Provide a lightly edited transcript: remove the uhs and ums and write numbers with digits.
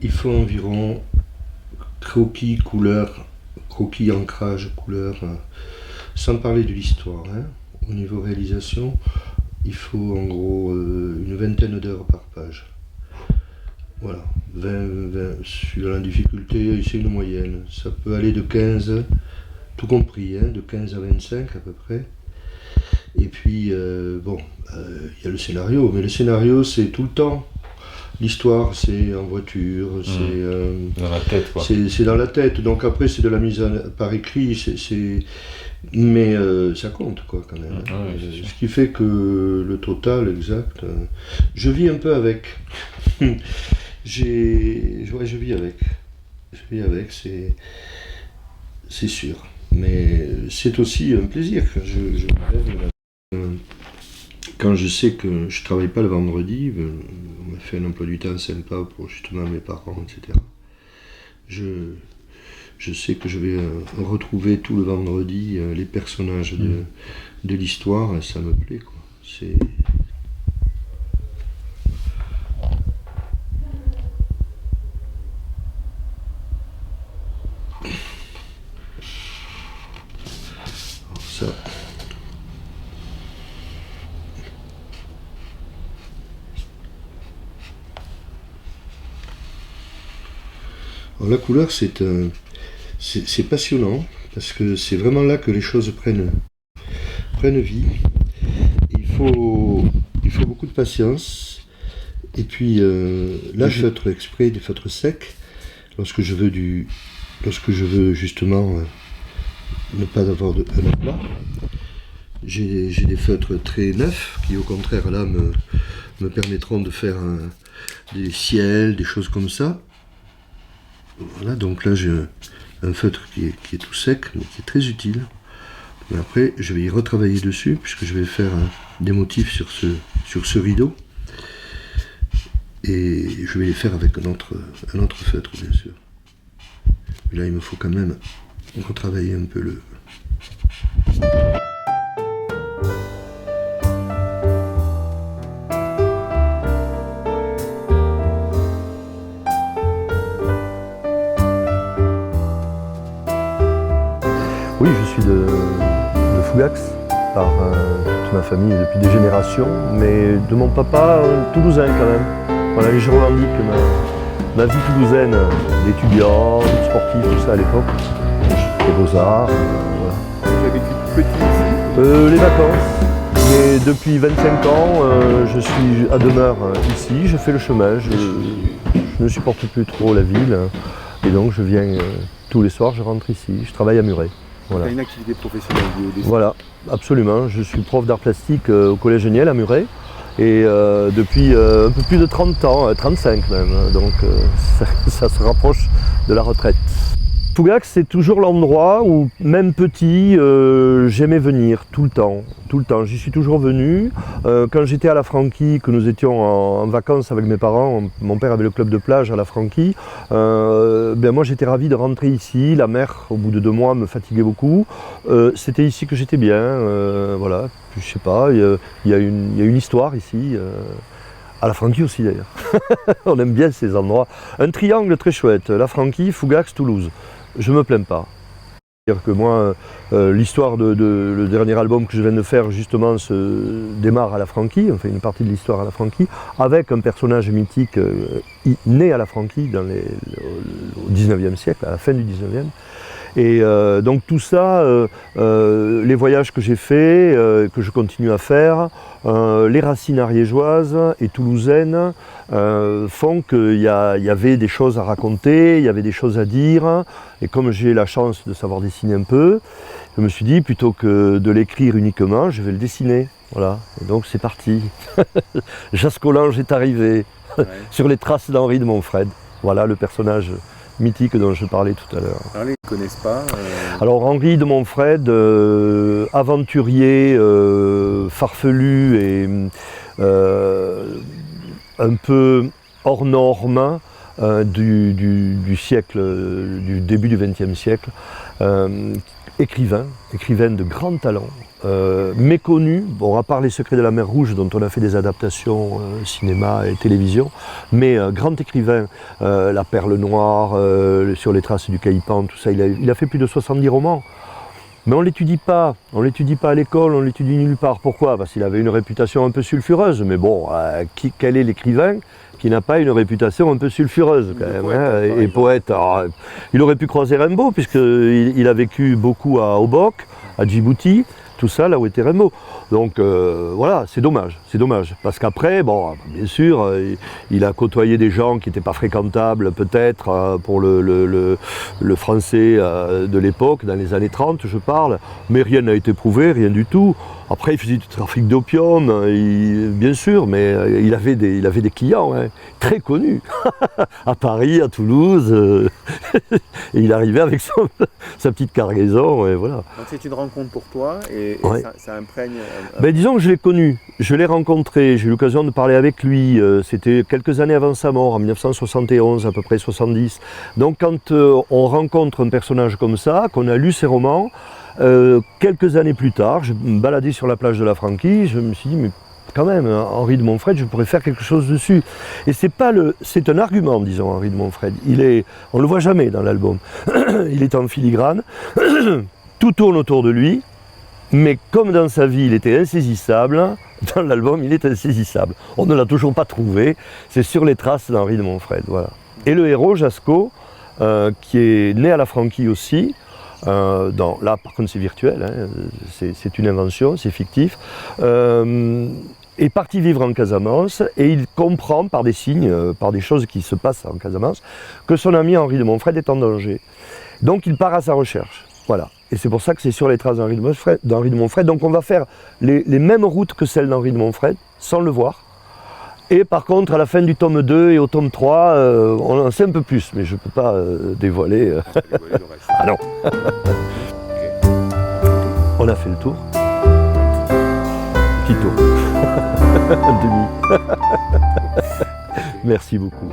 Il faut environ croquis, couleur, croquis, ancrage, couleur, sans parler de l'histoire. Hein. Au niveau réalisation, il faut en gros une vingtaine d'heures par page. Voilà, 20, suivant la difficulté, c'est une moyenne. Ça peut aller de 15, tout compris, hein, de 15 à 25 à peu près. Et puis, il y a le scénario, mais le scénario c'est tout le temps. L'histoire c'est en voiture, c'est dans la tête quoi. C'est dans la tête, donc après c'est de la mise par écrit, mais ça compte quoi quand même. Ce qui fait que le total exact, je vis un peu avec. Je vis avec. Je vis avec, c'est sûr. Mais c'est aussi un plaisir quand je me lève. Quand je sais que je travaille pas le vendredi, on m'a fait un emploi du temps sympa pour justement mes parents, etc. Je sais que je vais retrouver tout le vendredi les personnages de l'histoire, et ça me plaît, quoi. C'est... Alors ça... Alors la couleur, c'est passionnant, parce que c'est vraiment là que les choses prennent vie. Il faut beaucoup de patience. Et puis là, je feutre exprès des feutres secs, lorsque je veux justement ne pas avoir un aplat. J'ai des feutres très neufs qui au contraire là me permettront de faire des ciels, des choses comme ça. Voilà, donc là j'ai un feutre qui est tout sec, mais qui est très utile. Mais après, je vais y retravailler dessus, puisque je vais faire des motifs sur ce rideau. Et je vais les faire avec un autre feutre, bien sûr. Mais là, il me faut quand même retravailler un peu le... Oui, je suis de Fougax, par toute ma famille depuis des générations, mais de mon papa, toulousain quand même. Voilà, et je revendique ma vie toulousaine, d'étudiant, de sportif, tout ça à l'époque. Les beaux-arts, voilà. Tu as vécu tout petit ici Les vacances. Mais depuis 25 ans, je suis à demeure ici, je fais le chemin, je ne supporte plus trop la ville. Et donc je viens tous les soirs, je rentre ici, je travaille à Muret. Voilà. Tu as une activité professionnelle au dessin. Voilà, absolument. Je suis prof d'art plastique au Collège Niel à Muret. Et depuis un peu plus de 30 ans, 35 même, donc ça se rapproche de la retraite. Fougax, c'est toujours l'endroit où, même petit, j'aimais venir tout le temps. J'y suis toujours venu. Quand j'étais à la Franquie, que nous étions en vacances avec mes parents, mon père avait le club de plage à la Franquie, moi j'étais ravi de rentrer ici. La mer, au bout de 2 mois, me fatiguait beaucoup. C'était ici que j'étais bien, voilà. Puis, je sais pas, il y a une histoire ici. À la Franquie aussi d'ailleurs. On aime bien ces endroits. Un triangle très chouette, la Franquie, Fougax, Toulouse. Je me plains pas. C'est-à-dire que moi, l'histoire le dernier album que je viens de faire justement se démarre à la Franquie, on fait une partie de l'histoire à la Franquie, avec un personnage mythique né à la Franquie au 19e siècle, à la fin du 19e. Et donc tout ça, les voyages que j'ai faits, que je continue à faire, les racines ariégeoises et toulousaines font qu'il y avait des choses à raconter, il y avait des choses à dire. Et comme j'ai la chance de savoir dessiner un peu, je me suis dit, plutôt que de l'écrire uniquement, je vais le dessiner. Voilà, et donc c'est parti. Jascolange est arrivé, sur les traces d'Henri de Montfred. Voilà le personnage mythique dont je parlais tout à l'heure. Alors, ils ne connaissent pas Alors Henri de Montfred, aventurier, farfelu et un peu hors norme du siècle, du début du XXe siècle, écrivain de grand talent, méconnu, bon, à part Les Secrets de la Mer Rouge dont on a fait des adaptations cinéma et télévision, mais grand écrivain, La Perle Noire, Sur les traces du Caipan, tout ça, il a fait plus de 70 romans. Mais on ne l'étudie pas à l'école, on l'étudie nulle part. Pourquoi? Parce qu'il avait une réputation un peu sulfureuse, mais bon, quel est l'écrivain qui n'a pas une réputation un peu sulfureuse quand même, hein, et poète. Alors, il aurait pu croiser Rimbaud, puisqu'il a vécu beaucoup à Obok, à Djibouti, tout ça, là où était Rimbaud. Donc voilà, c'est dommage, parce qu'après, bon, bien sûr, il a côtoyé des gens qui n'étaient pas fréquentables, peut-être, pour le français de l'époque, dans les années 30, je parle, mais rien n'a été prouvé, rien du tout. Après, il faisait du trafic d'opium, bien sûr, mais il avait des clients, hein, très connus, à Paris, à Toulouse, et il arrivait avec sa petite cargaison, et voilà. Donc c'est une rencontre pour toi, et Ouais. ça imprègne... Ben, disons que je l'ai connu, je l'ai rencontré, j'ai eu l'occasion de parler avec lui, c'était quelques années avant sa mort, en 1971, à peu près 70. Donc quand on rencontre un personnage comme ça, qu'on a lu ses romans, quelques années plus tard, je me baladais sur la plage de la Franquie, je me suis dit, mais quand même, Henri de Montfred, je pourrais faire quelque chose dessus. Et c'est un argument, disons, Henri de Montfred. On ne le voit jamais dans l'album. Il est en filigrane, tout tourne autour de lui, mais comme dans sa vie il était insaisissable, dans l'album il est insaisissable. On ne l'a toujours pas trouvé, c'est sur les traces d'Henri de Montfred. Voilà. Et le héros, Jasco, qui est né à la Franquie aussi, là par contre c'est virtuel, hein, c'est une invention, c'est fictif, est parti vivre en Casamance et il comprend par des signes, par des choses qui se passent en Casamance, que son ami Henri de Montfred est en danger. Donc il part à sa recherche. Voilà. Et c'est pour ça que c'est sur les traces d'Henri de Montfred. Donc on va faire les mêmes routes que celles d'Henri de Montfred, sans le voir. Et par contre, à la fin du tome 2 et au tome 3, on en sait un peu plus, mais je ne peux pas dévoiler. Dévoiler le reste. Ah non. Ok. On a fait le tour. Petit tour. Un demi. Merci beaucoup.